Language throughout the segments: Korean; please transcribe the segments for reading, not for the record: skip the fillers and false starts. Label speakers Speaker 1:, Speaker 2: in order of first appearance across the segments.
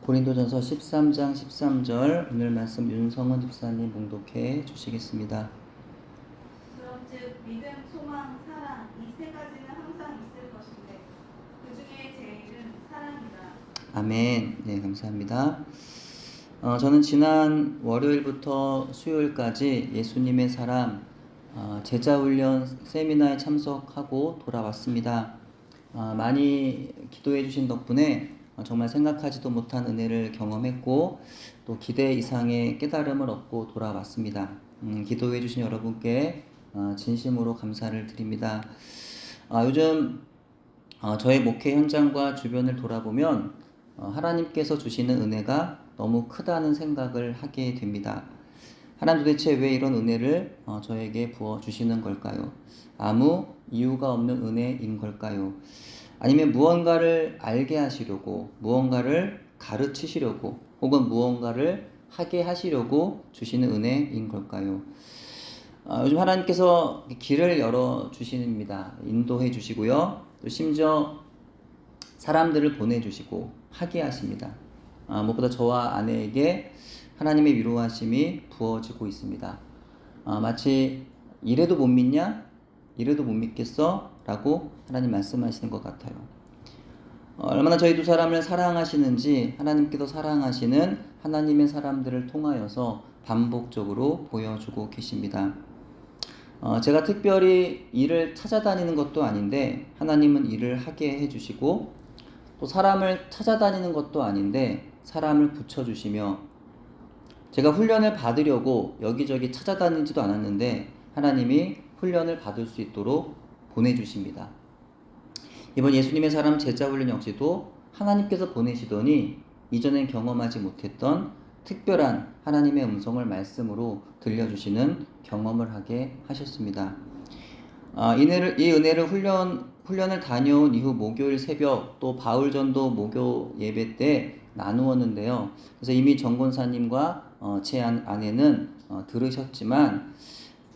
Speaker 1: 고린도전서 13장 13절 오늘 말씀 윤성은 집사님 봉독해 주시겠습니다.
Speaker 2: 그런즉 믿음, 소망, 사랑 이 세 가지는 항상 있을 것인데 그 중에 제일은 사랑이다.
Speaker 1: 아멘. 네, 감사합니다. 저는 지난 월요일부터 수요일까지 예수님의 사람 제자훈련 세미나에 참석하고 돌아왔습니다. 많이 기도해 주신 덕분에 정말 생각하지도 못한 은혜를 경험했고 또 기대 이상의 깨달음을 얻고 돌아왔습니다. 기도해 주신 여러분께 진심으로 감사를 드립니다. 요즘 저의 목회 현장과 주변을 돌아보면 하나님께서 주시는 은혜가 너무 크다는 생각을 하게 됩니다. 하나님 도대체 왜 이런 은혜를 저에게 부어주시는 걸까요? 아무 이유가 없는 은혜인 걸까요? 아니면 무언가를 알게 하시려고, 무언가를 가르치시려고, 혹은 무언가를 하게 하시려고 주시는 은혜인 걸까요? 요즘 하나님께서 길을 열어주십니다. 인도해 주시고요. 또 심지어 사람들을 보내주시고 하게 하십니다. 무엇보다 저와 아내에게 하나님의 위로하심이 부어지고 있습니다. 마치 이래도 못 믿냐? 이래도 못 믿겠어? 라고 하나님 말씀하시는 것 같아요. 얼마나 저희 두 사람을 사랑하시는지 하나님께서 사랑하시는 하나님의 사람들을 통하여서 반복적으로 보여주고 계십니다. 제가 특별히 일을 찾아다니는 것도 아닌데 하나님은 일을 하게 해주시고 또 사람을 찾아다니는 것도 아닌데 사람을 붙여주시며 제가 훈련을 받으려고 여기저기 찾아다니지도 않았는데 하나님이 훈련을 받을 수 있도록 보내주십니다. 이번 예수님의 사람 제자훈련 역시도 하나님께서 보내시더니 이전엔 경험하지 못했던 특별한 하나님의 음성을 말씀으로 들려주시는 경험을 하게 하셨습니다. 이 은혜를 훈련을 다녀온 이후 목요일 새벽 또 바울전도 목요 예배 때 나누었는데요. 그래서 이미 정권사님과 제 아내는 들으셨지만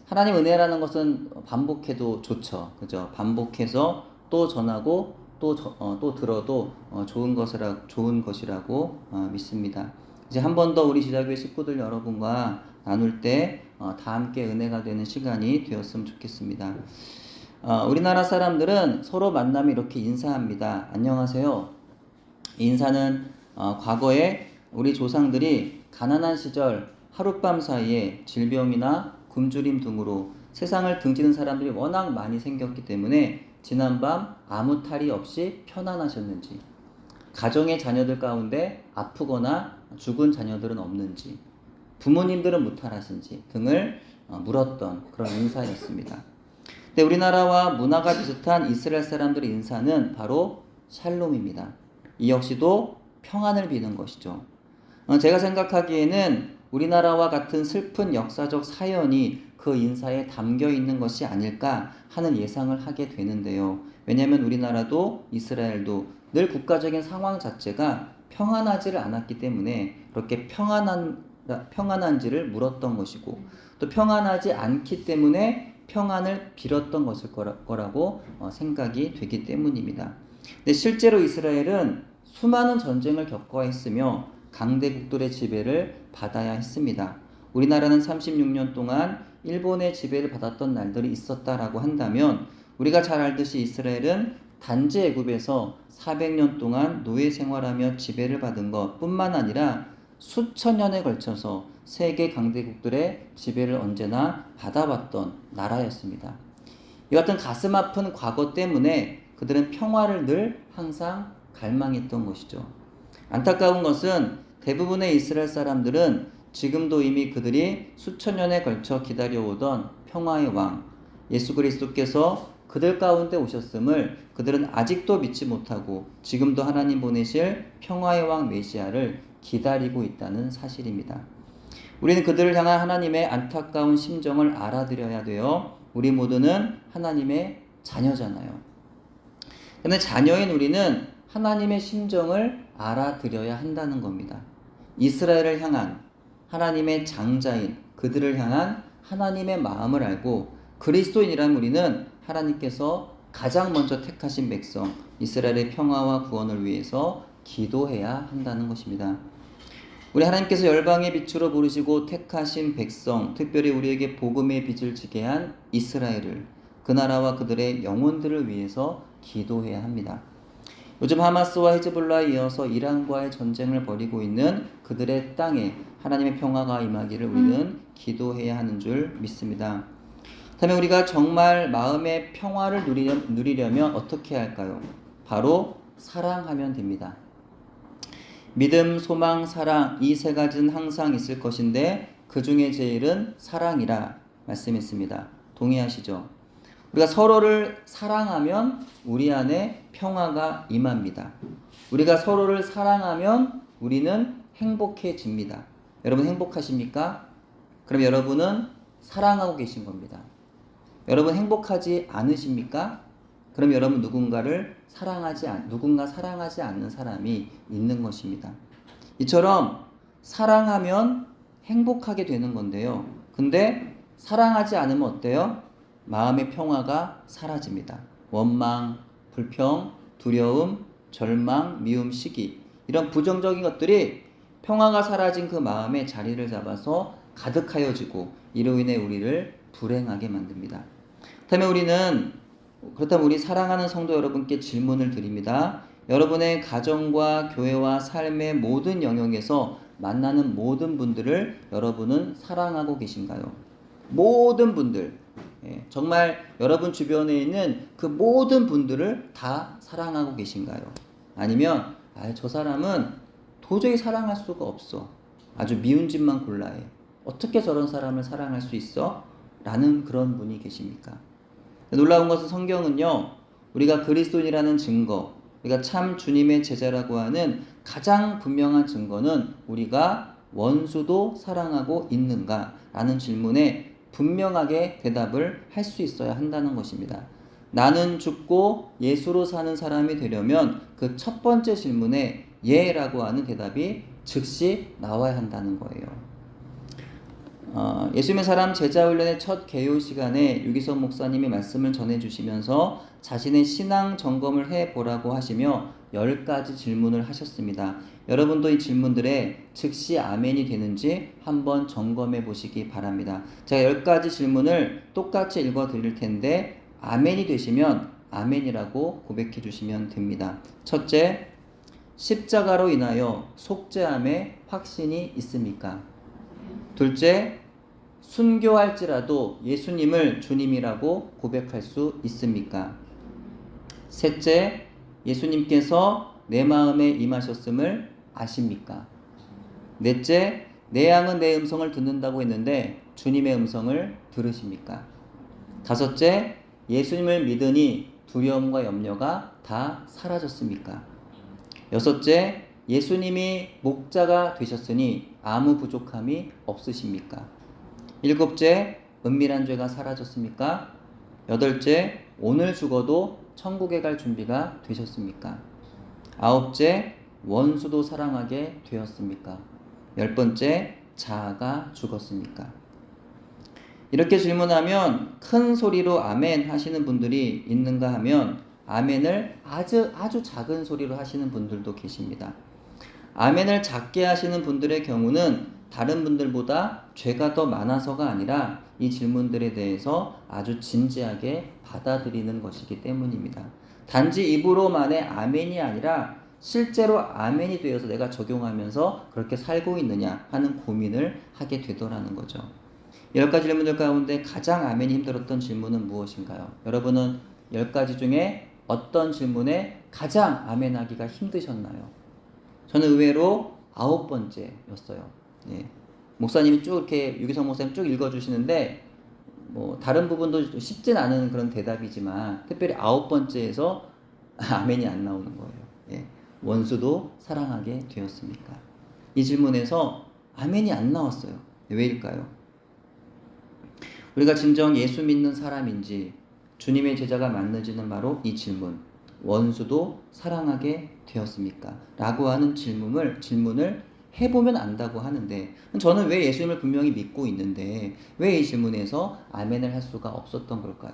Speaker 1: 하나님 은혜라는 것은 반복해도 좋죠. 그죠? 반복해서 또 전하고 또 들어도 좋은 것이라고 믿습니다. 이제 한 번 더 우리 지자교회 식구들 여러분과 나눌 때 다 함께 은혜가 되는 시간이 되었으면 좋겠습니다. 우리나라 사람들은 서로 만나면 이렇게 인사합니다. 안녕하세요. 이 인사는 과거에 우리 조상들이 가난한 시절 하룻밤 사이에 질병이나 굶주림 등으로 세상을 등지는 사람들이 워낙 많이 생겼기 때문에 지난밤 아무 탈이 없이 편안하셨는지, 가정의 자녀들 가운데 아프거나 죽은 자녀들은 없는지, 부모님들은 무탈하신지 등을 물었던 그런 인사였습니다. 근데 우리나라와 문화가 비슷한 이스라엘 사람들의 인사는 바로 샬롬입니다. 이 역시도 평안을 비는 것이죠. 제가 생각하기에는 우리나라와 같은 슬픈 역사적 사연이 그 인사에 담겨 있는 것이 아닐까 하는 예상을 하게 되는데요. 왜냐하면 우리나라도 이스라엘도 늘 국가적인 상황 자체가 평안하지를 않았기 때문에 그렇게 평안한지를 물었던 것이고 또 평안하지 않기 때문에 평안을 빌었던 것일 거라고 생각이 되기 때문입니다. 근데 실제로 이스라엘은 수많은 전쟁을 겪어야 했으며 강대국들의 지배를 받아야 했습니다. 우리나라는 36년 동안 일본의 지배를 받았던 날들이 있었다라고 한다면 우리가 잘 알듯이 이스라엘은 단지 애굽에서 400년 동안 노예 생활하며 지배를 받은 것 뿐만 아니라 수천 년에 걸쳐서 세계 강대국들의 지배를 언제나 받아왔던 나라였습니다. 이 같은 가슴 아픈 과거 때문에 그들은 평화를 늘 항상 갈망했던 것이죠. 안타까운 것은 대부분의 이스라엘 사람들은 지금도 이미 그들이 수천 년에 걸쳐 기다려오던 평화의 왕 예수 그리스도께서 그들 가운데 오셨음을 그들은 아직도 믿지 못하고 지금도 하나님 보내실 평화의 왕 메시아를 기다리고 있다는 사실입니다. 우리는 그들을 향한 하나님의 안타까운 심정을 알아들여야 돼요. 우리 모두는 하나님의 자녀잖아요. 그런데 자녀인 우리는 하나님의 심정을 알아들여야 한다는 겁니다. 이스라엘을 향한 하나님의 장자인 그들을 향한 하나님의 마음을 알고 그리스도인이란 우리는 하나님께서 가장 먼저 택하신 백성 이스라엘의 평화와 구원을 위해서 기도해야 한다는 것입니다. 우리 하나님께서 열방의 빛으로 부르시고 택하신 백성, 특별히 우리에게 복음의 빛을 지게 한 이스라엘을, 그 나라와 그들의 영혼들을 위해서 기도해야 합니다. 요즘 하마스와 헤즈볼라에 이어서 이란과의 전쟁을 벌이고 있는 그들의 땅에 하나님의 평화가 임하기를 우리는 기도해야 하는 줄 믿습니다. 그렇다면 우리가 정말 마음의 평화를 누리려면 어떻게 할까요? 바로 사랑하면 됩니다. 믿음, 소망, 사랑, 이 세 가지는 항상 있을 것인데 그 중에 제일은 사랑이라 말씀했습니다. 동의하시죠? 우리가 서로를 사랑하면 우리 안에 평화가 임합니다. 우리가 서로를 사랑하면 우리는 행복해집니다. 여러분 행복하십니까? 그럼 여러분은 사랑하고 계신 겁니다. 여러분 행복하지 않으십니까? 그럼 여러분 누군가 사랑하지 않는 사람이 있는 것입니다. 이처럼 사랑하면 행복하게 되는 건데요. 근데 사랑하지 않으면 어때요? 마음의 평화가 사라집니다. 원망, 불평, 두려움, 절망, 미움, 시기, 이런 부정적인 것들이 평화가 사라진 그 마음에 자리를 잡아서 가득하여지고 이로 인해 우리를 불행하게 만듭니다. 그렇다면 우리 사랑하는 성도 여러분께 질문을 드립니다. 여러분의 가정과 교회와 삶의 모든 영역에서 만나는 모든 분들을 여러분은 사랑하고 계신가요? 모든 분들, 정말 여러분 주변에 있는 그 모든 분들을 다 사랑하고 계신가요? 아니면 저 사람은 도저히 사랑할 수가 없어. 아주 미운 짓만 골라해. 어떻게 저런 사람을 사랑할 수 있어? 라는 그런 분이 계십니까? 놀라운 것은 성경은요, 우리가 그리스도인이라는 증거, 우리가 참 주님의 제자라고 하는 가장 분명한 증거는 우리가 원수도 사랑하고 있는가? 라는 질문에 분명하게 대답을 할 수 있어야 한다는 것입니다. 나는 죽고 예수로 사는 사람이 되려면 그 첫 번째 질문에 예라고 하는 대답이 즉시 나와야 한다는 거예요. 예수님의 사람 제자훈련의 첫 개요 시간에 유기성 목사님이 말씀을 전해주시면서 자신의 신앙 점검을 해보라고 하시며 10가지 질문을 하셨습니다. 여러분도 이 질문들에 즉시 아멘이 되는지 한번 점검해 보시기 바랍니다. 제가 10가지 질문을 똑같이 읽어 드릴 텐데 아멘이 되시면 아멘이라고 고백해 주시면 됩니다. 첫째, 십자가로 인하여 속죄함의 확신이 있습니까? 둘째, 순교할지라도 예수님을 주님이라고 고백할 수 있습니까? 셋째, 예수님께서 내 마음에 임하셨음을 아십니까? 넷째, 내 양은 내 음성을 듣는다고 했는데 주님의 음성을 들으십니까? 다섯째, 예수님을 믿으니 두려움과 염려가 다 사라졌습니까? 여섯째, 예수님이 목자가 되셨으니 아무 부족함이 없으십니까? 일곱째, 은밀한 죄가 사라졌습니까? 여덟째, 오늘 죽어도 천국에 갈 준비가 되셨습니까? 아홉째, 원수도 사랑하게 되었습니까? 열 번째, 자아가 죽었습니까? 이렇게 질문하면 큰 소리로 아멘 하시는 분들이 있는가 하면 아멘을 아주 작은 소리로 하시는 분들도 계십니다. 아멘을 작게 하시는 분들의 경우는 다른 분들보다 죄가 더 많아서가 아니라 이 질문들에 대해서 아주 진지하게 받아들이는 것이기 때문입니다. 단지 입으로만의 아멘이 아니라 실제로 아멘이 되어서 내가 적용하면서 그렇게 살고 있느냐 하는 고민을 하게 되더라는 거죠. 10가지 질문들 가운데 가장 아멘이 힘들었던 질문은 무엇인가요? 여러분은 10가지 중에 어떤 질문에 가장 아멘하기가 힘드셨나요? 저는 의외로 9번째였어요. 목사님이 쭉 이렇게 유기성 목사님 쭉 읽어주시는데 다른 부분도 쉽진 않은 그런 대답이지만 특별히 9번째에서 아멘이 안 나오는 거예요. 원수도 사랑하게 되었습니까? 이 질문에서 아멘이 안 나왔어요. 왜일까요? 우리가 진정 예수 믿는 사람인지 주님의 제자가 맞는지는 바로 이 질문, 원수도 사랑하게 되었습니까? 라고 하는 질문을 해보면 안다고 하는데 저는 왜 예수님을 분명히 믿고 있는데 왜 이 질문에서 아멘을 할 수가 없었던 걸까요?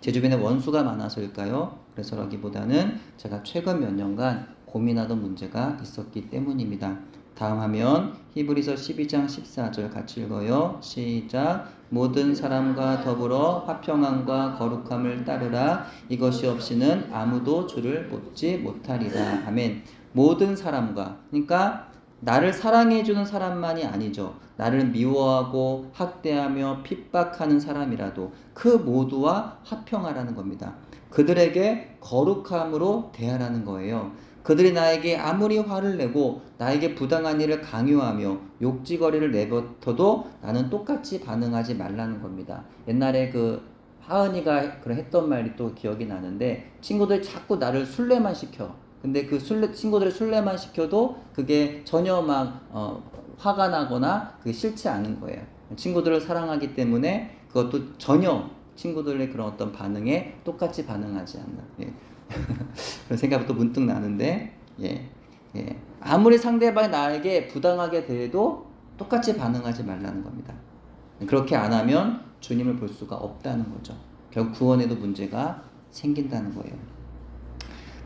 Speaker 1: 제 주변에 원수가 많아서일까요? 그래서라기보다는 제가 최근 몇 년간 고민하던 문제가 있었기 때문입니다. 다음 화면 히브리서 12장 14절 같이 읽어요. 시작. 모든 사람과 더불어 화평함과 거룩함을 따르라. 이것이 없이는 아무도 주를 보지 못하리라. 아멘. 모든 사람과, 그러니까 나를 사랑해주는 사람만이 아니죠. 나를 미워하고 학대하며 핍박하는 사람이라도 그 모두와 화평하라는 겁니다. 그들에게 거룩함으로 대하라는 거예요. 그들이 나에게 아무리 화를 내고 나에게 부당한 일을 강요하며 욕지거리를 내뱉어도 나는 똑같이 반응하지 말라는 겁니다. 옛날에 그 하은이가 그런 했던 말이 또 기억이 나는데, 친구들이 자꾸 나를 술래만 시켜. 근데 그 친구들을 술래만 시켜도 그게 전혀 막 화가 나거나 그게 싫지 않은 거예요. 친구들을 사랑하기 때문에 그것도 전혀 친구들의 그런 어떤 반응에 똑같이 반응하지 않는, 예. 그런 생각이 또 문득 나는데, 예. 아무리 상대방이 나에게 부당하게 대해도 똑같이 반응하지 말라는 겁니다. 그렇게 안 하면 주님을 볼 수가 없다는 거죠. 결국 구원에도 문제가 생긴다는 거예요.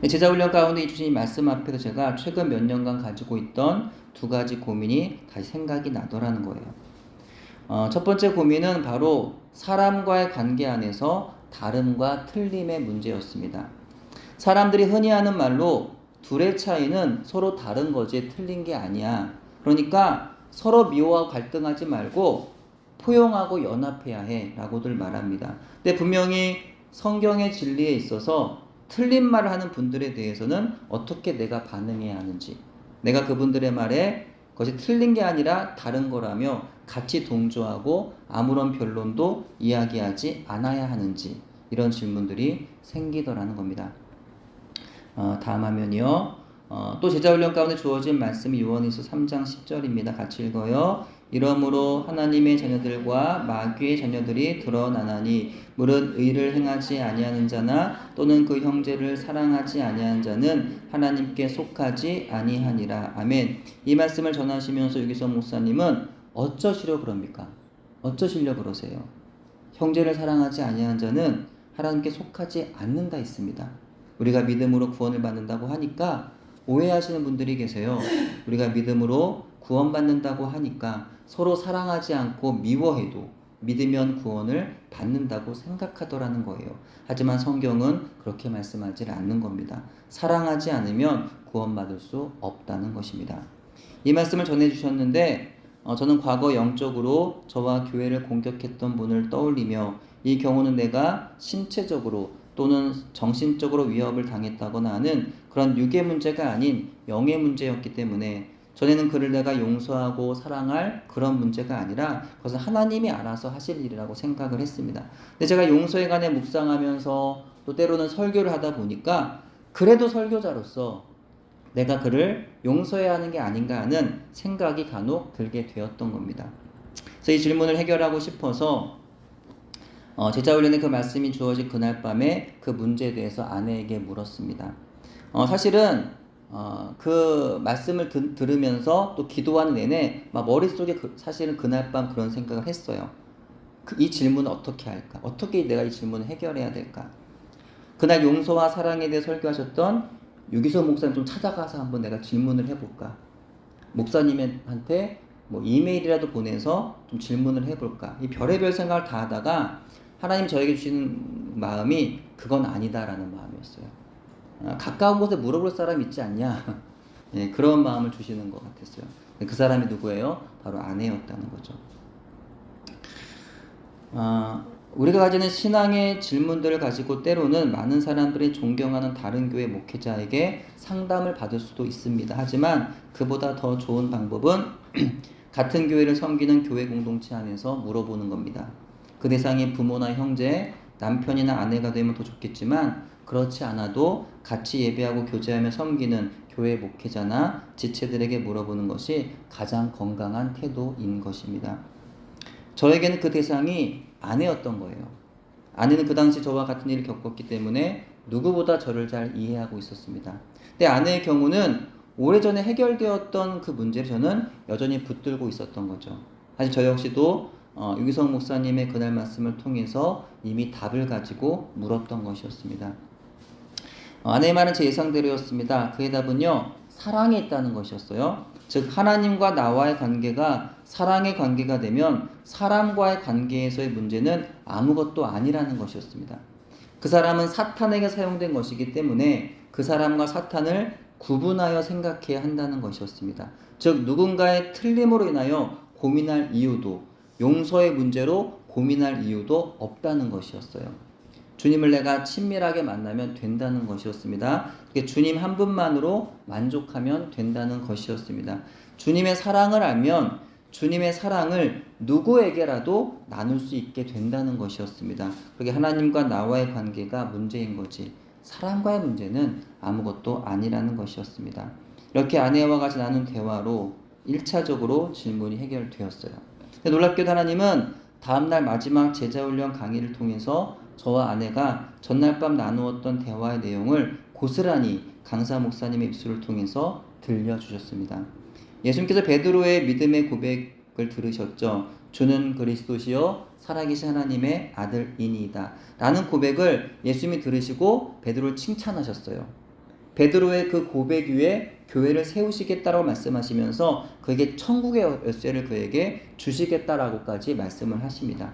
Speaker 1: 제자훈련 가운데 이 주신 말씀 앞에서 제가 최근 몇 년간 가지고 있던 두 가지 고민이 다시 생각이 나더라는 거예요. 첫 번째 고민은 바로 사람과의 관계 안에서 다름과 틀림의 문제였습니다. 사람들이 흔히 하는 말로 둘의 차이는 서로 다른 거지 틀린 게 아니야. 그러니까 서로 미워하고 갈등하지 말고 포용하고 연합해야 해 라고들 말합니다. 근데 분명히 성경의 진리에 있어서 틀린 말을 하는 분들에 대해서는 어떻게 내가 반응해야 하는지, 내가 그분들의 말에 그것이 틀린 게 아니라 다른 거라며 같이 동조하고 아무런 변론도 이야기하지 않아야 하는지, 이런 질문들이 생기더라는 겁니다. 다음 화면이요. 또 제자훈련 가운데 주어진 말씀이 요한일서 3장 10절입니다. 같이 읽어요. 이러므로 하나님의 자녀들과 마귀의 자녀들이 드러나나니 무릇 의를 행하지 아니하는 자나 또는 그 형제를 사랑하지 아니하는 자는 하나님께 속하지 아니하니라. 아멘. 이 말씀을 전하시면서 유기성 목사님은 어쩌시려 그럽니까? 어쩌시려 그러세요? 형제를 사랑하지 아니하는 자는 하나님께 속하지 않는다 했습니다. 우리가 믿음으로 구원을 받는다고 하니까 오해하시는 분들이 계세요. 우리가 믿음으로 구원받는다고 하니까 서로 사랑하지 않고 미워해도 믿으면 구원을 받는다고 생각하더라는 거예요. 하지만 성경은 그렇게 말씀하지 않는 겁니다. 사랑하지 않으면 구원받을 수 없다는 것입니다. 이 말씀을 전해주셨는데 저는 과거 영적으로 저와 교회를 공격했던 분을 떠올리며, 이 경우는 내가 신체적으로 또는 정신적으로 위협을 당했다거나 하는 그런 육의 문제가 아닌 영의 문제였기 때문에 전에는 그를 내가 용서하고 사랑할 그런 문제가 아니라 그것은 하나님이 알아서 하실 일이라고 생각을 했습니다. 근데 제가 용서에 관해 묵상하면서 또 때로는 설교를 하다 보니까 그래도 설교자로서 내가 그를 용서해야 하는 게 아닌가 하는 생각이 간혹 들게 되었던 겁니다. 그래서 이 질문을 해결하고 싶어서 제자훈련의 그 말씀이 주어진 그날 밤에 그 문제에 대해서 아내에게 물었습니다. 사실은 그 말씀을 들으면서 또 기도하는 내내 막 머릿속에 사실은 그날 밤 그런 생각을 했어요. 이 질문을 어떻게 할까? 어떻게 내가 이 질문을 해결해야 될까? 그날 용서와 사랑에 대해 설교하셨던 유기소 목사님 좀 찾아가서 한번 내가 질문을 해볼까? 목사님한테 뭐 이메일이라도 보내서 좀 질문을 해볼까? 이 별의별 생각을 다 하다가 하나님 저에게 주시는 마음이 그건 아니다라는 마음이었어요. 가까운 곳에 물어볼 사람 있지 않냐? 예, 그런 마음을 주시는 것 같았어요. 그 사람이 누구예요? 바로 아내였다는 거죠. 우리가 가지는 신앙의 질문들을 가지고 때로는 많은 사람들이 존경하는 다른 교회 목회자에게 상담을 받을 수도 있습니다. 하지만 그보다 더 좋은 방법은 같은 교회를 섬기는 교회 공동체 안에서 물어보는 겁니다. 그 대상이 부모나 형제, 남편이나 아내가 되면 더 좋겠지만 그렇지 않아도 같이 예배하고 교제하며 섬기는 교회 목회자나 지체들에게 물어보는 것이 가장 건강한 태도인 것입니다. 저에게는 그 대상이 아내였던 거예요. 아내는 그 당시 저와 같은 일을 겪었기 때문에 누구보다 저를 잘 이해하고 있었습니다. 근데 아내의 경우는 오래전에 해결되었던 그 문제를 저는 여전히 붙들고 있었던 거죠. 사실 저 역시도 유기성 목사님의 그날 말씀을 통해서 이미 답을 가지고 물었던 것이었습니다. 아내의 말은 제 예상대로였습니다. 그의 답은요, 사랑에 있다는 것이었어요. 즉 하나님과 나와의 관계가 사랑의 관계가 되면 사람과의 관계에서의 문제는 아무것도 아니라는 것이었습니다. 그 사람은 사탄에게 사용된 것이기 때문에 그 사람과 사탄을 구분하여 생각해야 한다는 것이었습니다. 즉 누군가의 틀림으로 인하여 고민할 이유도, 용서의 문제로 고민할 이유도 없다는 것이었어요. 주님을 내가 친밀하게 만나면 된다는 것이었습니다. 주님 한 분만으로 만족하면 된다는 것이었습니다. 주님의 사랑을 알면 주님의 사랑을 누구에게라도 나눌 수 있게 된다는 것이었습니다. 그게 하나님과 나와의 관계가 문제인 거지 사랑과의 문제는 아무것도 아니라는 것이었습니다. 이렇게 아내와 같이 나눈 대화로 1차적으로 질문이 해결되었어요. 놀랍게도 하나님은 다음날 마지막 제자훈련 강의를 통해서 저와 아내가 전날 밤 나누었던 대화의 내용을 고스란히 강사 목사님의 입술을 통해서 들려주셨습니다. 예수님께서 베드로의 믿음의 고백을 들으셨죠. 주는 그리스도시요 살아계신 하나님의 아들이니이다 라는 고백을 예수님이 들으시고 베드로를 칭찬하셨어요. 베드로의 그 고백 위에 교회를 세우시겠다라고 말씀하시면서 그에게 천국의 열쇠를 그에게 주시겠다라고까지 말씀을 하십니다.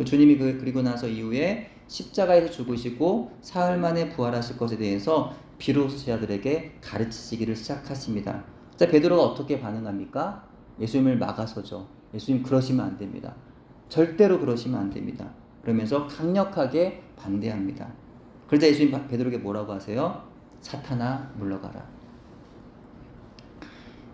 Speaker 1: 주님이 그리고 나서 이후에 십자가에서 죽으시고 사흘 만에 부활하실 것에 대해서 비로소 제자들에게 가르치시기를 시작하십니다. 자, 베드로가 어떻게 반응합니까? 예수님을 막아서죠. 예수님 그러시면 안 됩니다. 절대로 그러시면 안 됩니다. 그러면서 강력하게 반대합니다. 그러자 예수님 베드로에게 뭐라고 하세요? 사탄아 물러가라.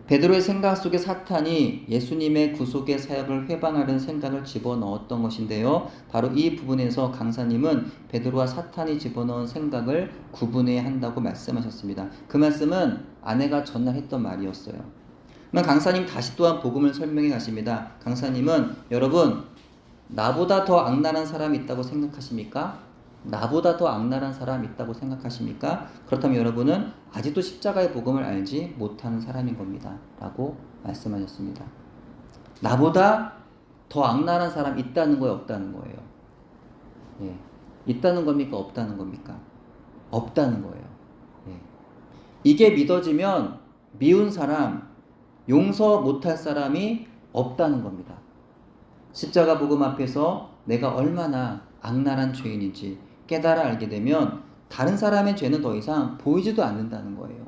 Speaker 1: 베드로의 생각 속에 사탄이 예수님의 구속의 사역을 회방하려는 생각을 집어넣었던 것인데요. 바로 이 부분에서 강사님은 베드로와 사탄이 집어넣은 생각을 구분해야 한다고 말씀하셨습니다. 그 말씀은 아내가 전날 했던 말이었어요. 그러면 강사님 다시 또한 복음을 설명해 가십니다. 강사님은 여러분 나보다 더 악랄한 사람이 있다고 생각하십니까? 나보다 더 악랄한 사람이 있다고 생각하십니까? 그렇다면 여러분은 아직도 십자가의 복음을 알지 못하는 사람인 겁니다. 라고 말씀하셨습니다. 나보다 더 악랄한 사람 있다는 거예요? 없다는 거예요? 예. 있다는 겁니까? 없다는 겁니까? 없다는 거예요. 예. 이게 믿어지면 미운 사람, 용서 못할 사람이 없다는 겁니다. 십자가 복음 앞에서 내가 얼마나 악랄한 죄인인지 깨달아 알게 되면 다른 사람의 죄는 더 이상 보이지도 않는다는 거예요.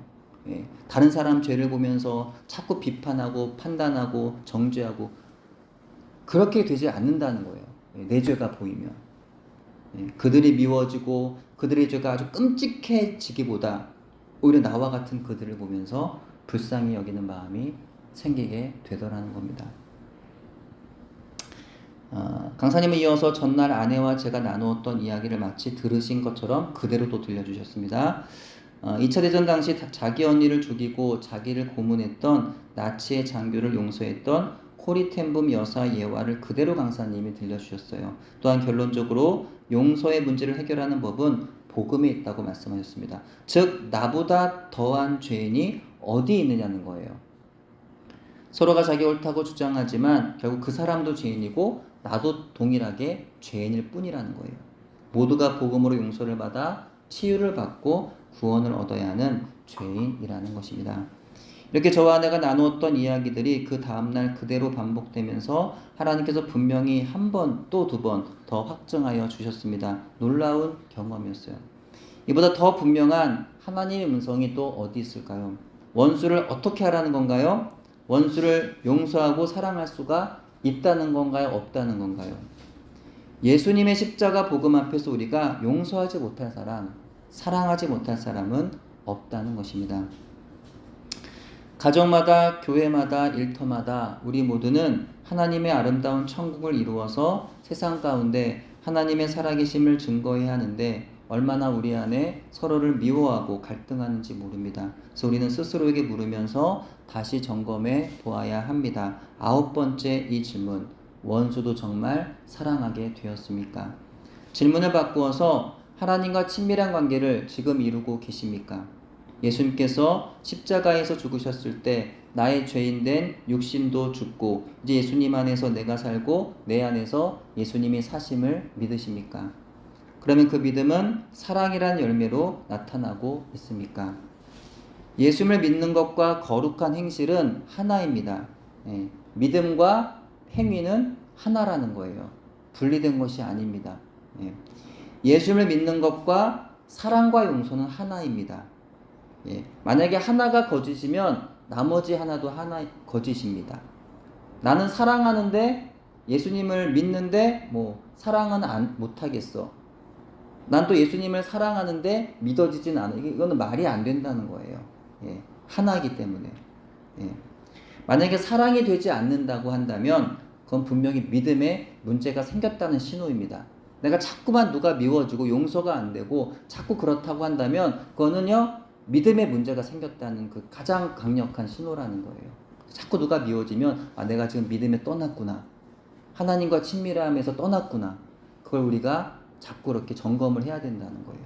Speaker 1: 예, 다른 사람 죄를 보면서 자꾸 비판하고 판단하고 정죄하고 그렇게 되지 않는다는 거예요. 예, 내 죄가 보이면. 예, 그들이 미워지고 그들의 죄가 아주 끔찍해지기보다 오히려 나와 같은 그들을 보면서 불쌍히 여기는 마음이 생기게 되더라는 겁니다. 강사님은 이어서 전날 아내와 제가 나누었던 이야기를 마치 들으신 것처럼 그대로 또 들려주셨습니다. 2차 대전 당시 자기 언니를 죽이고 자기를 고문했던 나치의 장교를 용서했던 코리텐붐 여사 예화를 그대로 강사님이 들려주셨어요. 또한 결론적으로 용서의 문제를 해결하는 법은 복음에 있다고 말씀하셨습니다. 즉 나보다 더한 죄인이 어디 있느냐는 거예요. 서로가 자기 옳다고 주장하지만 결국 그 사람도 죄인이고 나도 동일하게 죄인일 뿐이라는 거예요. 모두가 복음으로 용서를 받아 치유를 받고 구원을 얻어야 하는 죄인이라는 것입니다. 이렇게 저와 아내가 나누었던 이야기들이 그 다음날 그대로 반복되면서 하나님께서 분명히 한 번 또 두 번 더 확증하여 주셨습니다. 놀라운 경험이었어요. 이보다 더 분명한 하나님의 음성이 또 어디 있을까요? 원수를 어떻게 하라는 건가요? 원수를 용서하고 사랑할 수가 있다는 건가요? 없다는 건가요? 예수님의 십자가 복음 앞에서 우리가 용서하지 못할 사람, 사랑하지 못할 사람은 없다는 것입니다. 가정마다, 교회마다, 일터마다 우리 모두는 하나님의 아름다운 천국을 이루어서 세상 가운데 하나님의 살아계심을 증거해야 하는데 얼마나 우리 안에 서로를 미워하고 갈등하는지 모릅니다. 그래서 우리는 스스로에게 물으면서 다시 점검해 보아야 합니다. 9번째 이 질문, 원수도 정말 사랑하게 되었습니까? 질문을 바꾸어서 하나님과 친밀한 관계를 지금 이루고 계십니까? 예수님께서 십자가에서 죽으셨을 때 나의 죄인된 육신도 죽고 이제 예수님 안에서 내가 살고 내 안에서 예수님이 사심을 믿으십니까? 그러면 그 믿음은 사랑이라는 열매로 나타나고 있습니까? 예수를 믿는 것과 거룩한 행실은 하나입니다. 예, 믿음과 행위는 하나라는 거예요. 분리된 것이 아닙니다. 예, 예수를 믿는 것과 사랑과 용서는 하나입니다. 예, 만약에 하나가 거짓이면 나머지 하나도 하나 거짓입니다. 나는 사랑하는데 예수님을 믿는데 사랑은 못하겠어. 난 또 예수님을 사랑하는데 믿어지진 않아. 이거는 말이 안 된다는 거예요. 예, 하나이기 때문에. 예. 만약에 사랑이 되지 않는다고 한다면 그건 분명히 믿음에 문제가 생겼다는 신호입니다. 내가 자꾸만 누가 미워지고 용서가 안 되고 자꾸 그렇다고 한다면 그거는요 믿음에 문제가 생겼다는 그 가장 강력한 신호라는 거예요. 자꾸 누가 미워지면 내가 지금 믿음에 떠났구나. 하나님과 친밀함에서 떠났구나. 그걸 우리가 자꾸 이렇게 점검을 해야 된다는 거예요.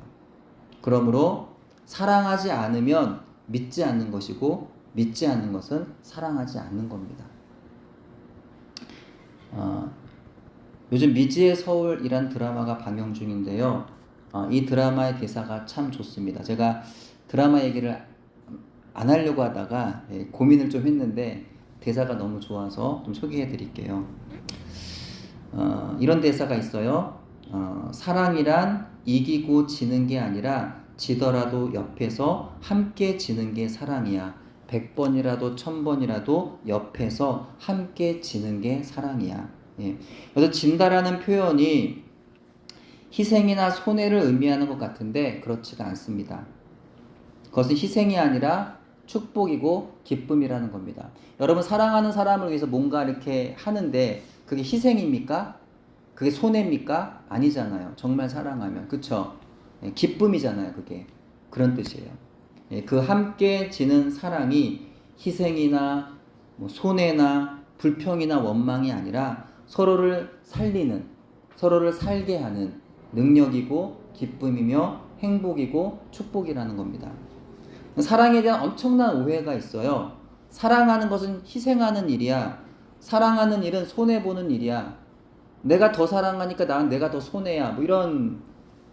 Speaker 1: 그러므로 사랑하지 않으면 믿지 않는 것이고 믿지 않는 것은 사랑하지 않는 겁니다. 요즘 미지의 서울이란 드라마가 방영 중인데요. 이 드라마의 대사가 참 좋습니다. 제가 드라마 얘기를 안 하려고 하다가 고민을 좀 했는데 대사가 너무 좋아서 좀 소개해 드릴게요. 이런 대사가 있어요. 사랑이란 이기고 지는 게 아니라 지더라도 옆에서 함께 지는 게 사랑이야. 100번이라도 1000번이라도 옆에서 함께 지는 게 사랑이야. 예. 그래서 진다라는 표현이 희생이나 손해를 의미하는 것 같은데 그렇지가 않습니다. 그것은 희생이 아니라 축복이고 기쁨이라는 겁니다. 여러분 사랑하는 사람을 위해서 뭔가 이렇게 하는데 그게 희생입니까? 그게 손해입니까? 아니잖아요. 정말 사랑하면. 그쵸? 예, 기쁨이잖아요. 그게. 그런 뜻이에요. 예, 그 함께 지는 사랑이 희생이나 손해나 불평이나 원망이 아니라 서로를 살리는, 서로를 살게 하는 능력이고 기쁨이며 행복이고 축복이라는 겁니다. 사랑에 대한 엄청난 오해가 있어요. 사랑하는 것은 희생하는 일이야. 사랑하는 일은 손해보는 일이야. 내가 더 사랑하니까 내가 더 손해야. 이런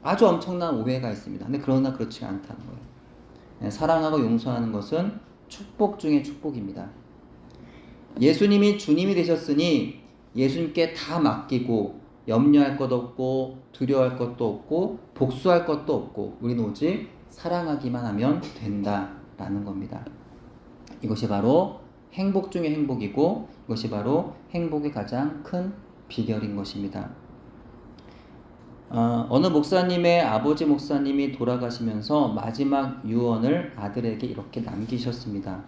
Speaker 1: 아주 엄청난 오해가 있습니다. 근데 그러나 그렇지 않다는 거예요. 사랑하고 용서하는 것은 축복 중의 축복입니다. 예수님이 주님이 되셨으니 예수님께 다 맡기고 염려할 것 없고 두려워할 것도 없고 복수할 것도 없고 우리는 오직 사랑하기만 하면 된다라는 겁니다. 이것이 바로 행복 중의 행복이고 이것이 바로 행복의 가장 큰 비결인 것입니다. 어느 목사님의 아버지 목사님이 돌아가시면서 마지막 유언을 아들에게 이렇게 남기셨습니다.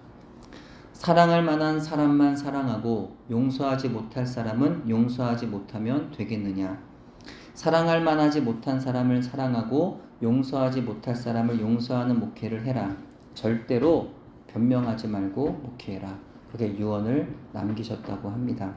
Speaker 1: 사랑할 만한 사람만 사랑하고 용서하지 못할 사람은 용서하지 못하면 되겠느냐. 사랑할 만하지 못한 사람을 사랑하고 용서하지 못할 사람을 용서하는 목회를 해라. 절대로 변명하지 말고 목회해라. 그렇게 유언을 남기셨다고 합니다.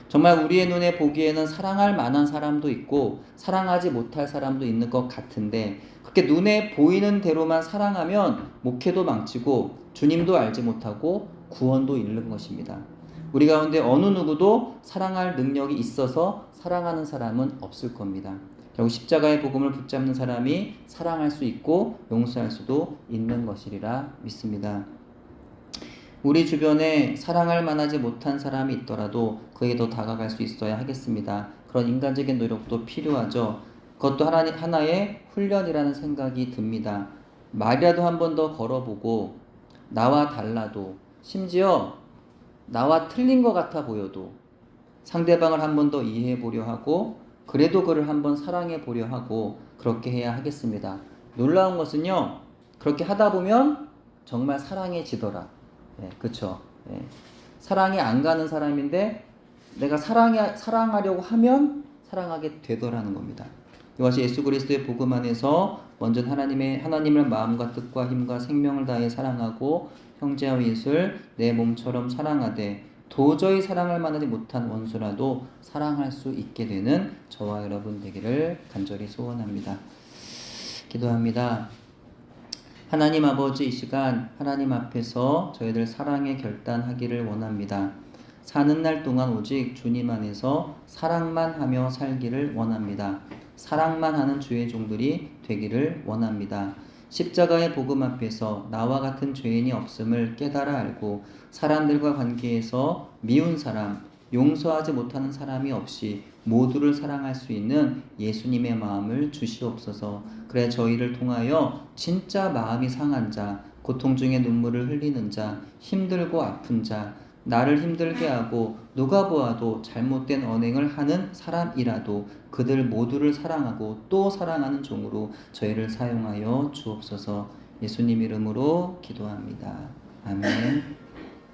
Speaker 1: 정말 우리의 눈에 보기에는 사랑할 만한 사람도 있고 사랑하지 못할 사람도 있는 것 같은데 그렇게 눈에 보이는 대로만 사랑하면 목회도 망치고 주님도 알지 못하고 구원도 잃는 것입니다. 우리 가운데 어느 누구도 사랑할 능력이 있어서 사랑하는 사람은 없을 겁니다. 결국 십자가의 복음을 붙잡는 사람이 사랑할 수 있고 용서할 수도 있는 것이리라 믿습니다. 우리 주변에 사랑할 만하지 못한 사람이 있더라도 그에게 더 다가갈 수 있어야 하겠습니다. 그런 인간적인 노력도 필요하죠. 그것도 하나의 훈련이라는 생각이 듭니다. 말이라도 한 번 더 걸어보고 나와 달라도 심지어 나와 틀린 것 같아 보여도 상대방을 한 번 더 이해해 보려 하고 그래도 그를 한 번 사랑해 보려 하고 그렇게 해야 하겠습니다. 놀라운 것은요. 그렇게 하다 보면 정말 사랑해지더라. 예, 그쵸. 예. 사랑이 안 가는 사람인데 내가 사랑하려고 하면 사랑하게 되더라는 겁니다. 이것이 예수 그리스도의 복음 안에서 먼저 하나님을 마음과 뜻과 힘과 생명을 다해 사랑하고 형제와 이웃을 내 몸처럼 사랑하되 도저히 사랑할 만하지 못한 원수라도 사랑할 수 있게 되는 저와 여러분 되기를 간절히 소원합니다. 기도합니다. 하나님 아버지, 이 시간 하나님 앞에서 저희들 사랑의 결단하기를 원합니다. 사는 날 동안 오직 주님 안에서 사랑만 하며 살기를 원합니다. 사랑만 하는 주의 종들이 되기를 원합니다. 십자가의 복음 앞에서 나와 같은 죄인이 없음을 깨달아 알고 사람들과 관계에서 미운 사람, 용서하지 못하는 사람이 없이 모두를 사랑할 수 있는 예수님의 마음을 주시옵소서. 그래 저희를 통하여 진짜 마음이 상한 자, 고통 중에 눈물을 흘리는 자, 힘들고 아픈 자, 나를 힘들게 하고 누가 보아도 잘못된 언행을 하는 사람이라도 그들 모두를 사랑하고 또 사랑하는 종으로 저희를 사용하여 주옵소서. 예수님 이름으로 기도합니다. 아멘.